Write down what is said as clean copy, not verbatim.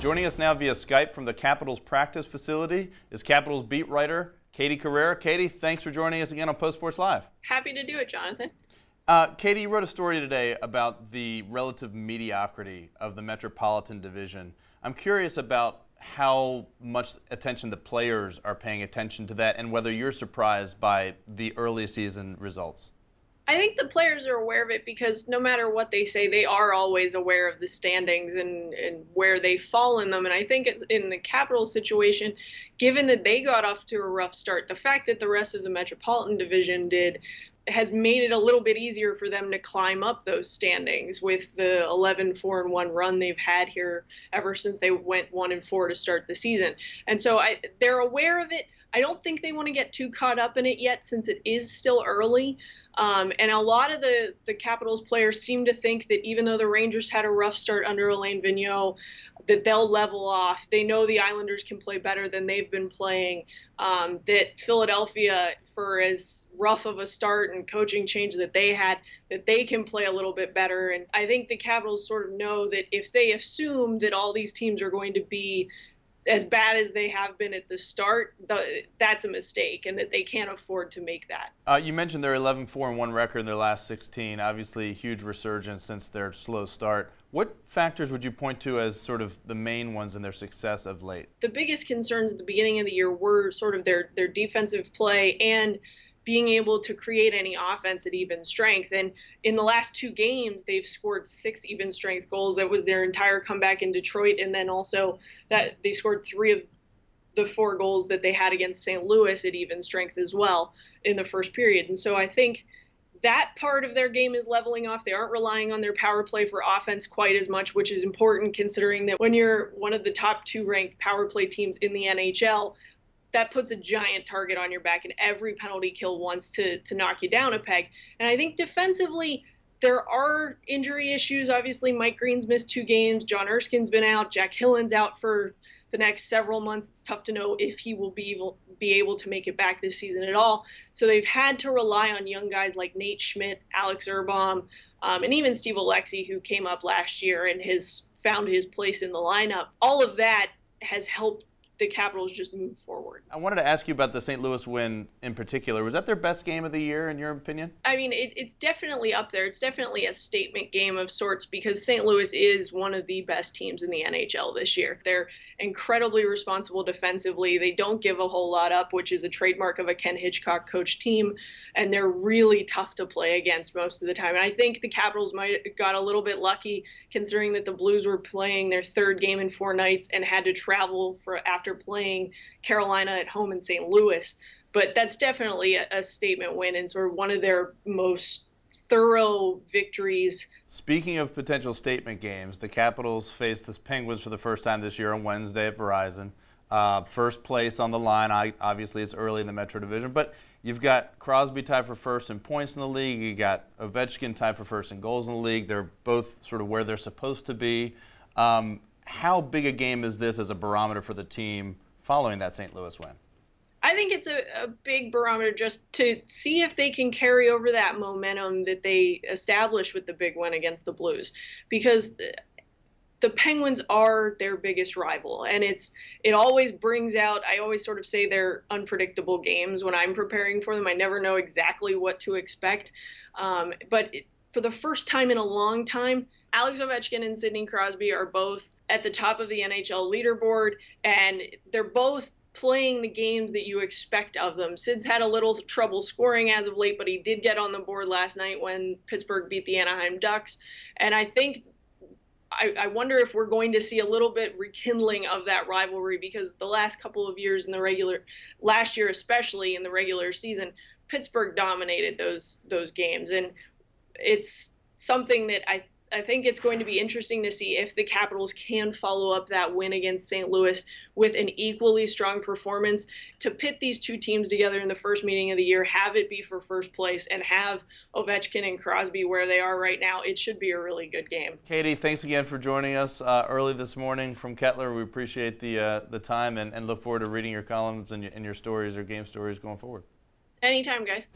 Joining us now via Skype from the Capitals practice facility is Capitals beat writer Katie Carrera. Katie, thanks for joining us again on Post Sports Live. Happy to do it, Jonathan. Katie, you wrote a story today about the relative mediocrity of the Metropolitan Division. I'm curious about how much attention the players are paying attention to that and whether you're surprised by the early season results. I think the players are aware of it because no matter what they say, they are always aware of the standings and where they fall in them. And I think it's in the Capitals situation, given that they got off to a rough start, the fact that the rest of the Metropolitan Division did has made it a little bit easier for them to climb up those standings with the 11-4-1 run they've had here ever since they went 1-4 to start the season. And so they're aware of it. I don't think they want to get too caught up in it yet since it is still early. And a lot of the Capitals players seem to think that even though the Rangers had a rough start under Alain Vigneault, that they'll level off. They know the Islanders can play better than they've been playing, that Philadelphia, for as rough of a start and coaching change that they had, that they can play a little bit better. And I think the Capitals sort of know that if they assume that all these teams are going to be as bad as they have been at the start, that's a mistake, and that they can't afford to make that. You mentioned their 11-4-1 record in their last 16, obviously a huge resurgence since their slow start. What factors would you point to as sort of the main ones in their success of late? The biggest concerns at the beginning of the year were sort of their defensive play and being able to create any offense at even strength. And in the last 2 games, they've scored 6 even strength goals. That was their entire comeback in Detroit. And then also that they scored 3 of the 4 goals that they had against St. Louis at even strength as well in the first period. And so I think that part of their game is leveling off. They aren't relying on their power play for offense quite as much, which is important considering that when you're one of the top 2 ranked power play teams in the NHL, that puts a giant target on your back, and every penalty kill wants to knock you down a peg. And I think defensively, there are injury issues. Obviously, Mike Green's missed 2 games. John Erskine's been out. Jack Hillen's out for the next several months. It's tough to know if he will be able to make it back this season at all. So they've had to rely on young guys like Nate Schmidt, Alex Erbaum, and even Steve Alexi, who came up last year and has found his place in the lineup. All of that has helped the Capitals just move forward. I wanted to ask you about the St. Louis win in particular. Was that their best game of the year, in your opinion? I mean, it's definitely up there. It's definitely a statement game of sorts because St. Louis is one of the best teams in the NHL this year. They're incredibly responsible defensively. They don't give a whole lot up, which is a trademark of a Ken Hitchcock coached team, and they're really tough to play against most of the time. And I think the Capitals might have got a little bit lucky considering that the Blues were playing their 3rd game in 4 nights and had to travel after playing Carolina at home in St. Louis. But that's definitely a statement win and sort of one of their most thorough victories. Speaking of potential statement games, the Capitals face the Penguins for the first time this year on Wednesday at Verizon. First place on the line. Obviously, it's early in the Metro Division, but you've got Crosby tied for first in points in the league. You got Ovechkin tied for first in goals in the league. They're both sort of where they're supposed to be. How big a game is this as a barometer for the team following that St. Louis win? I think it's a big barometer just to see if they can carry over that momentum that they established with the big win against the Blues, because the Penguins are their biggest rival, and it always brings out, I always sort of say they're unpredictable games when I'm preparing for them. I never know exactly what to expect, but for the first time in a long time, Alex Ovechkin and Sidney Crosby are both at the top of the NHL leaderboard, and they're both playing the games that you expect of them. Sid's had a little trouble scoring as of late, but he did get on the board last night when Pittsburgh beat the Anaheim Ducks. And I think, I wonder if we're going to see a little bit rekindling of that rivalry, because the last couple of years in the last year especially in the regular season, Pittsburgh dominated those games. And it's something that I think it's going to be interesting to see if the Capitals can follow up that win against St. Louis with an equally strong performance to pit these 2 teams together in the first meeting of the year, have it be for first place, and have Ovechkin and Crosby where they are right now. It should be a really good game. Katie, thanks again for joining us early this morning from Kettler. We appreciate the time and look forward to reading your columns and your stories or game stories going forward. Anytime, guys.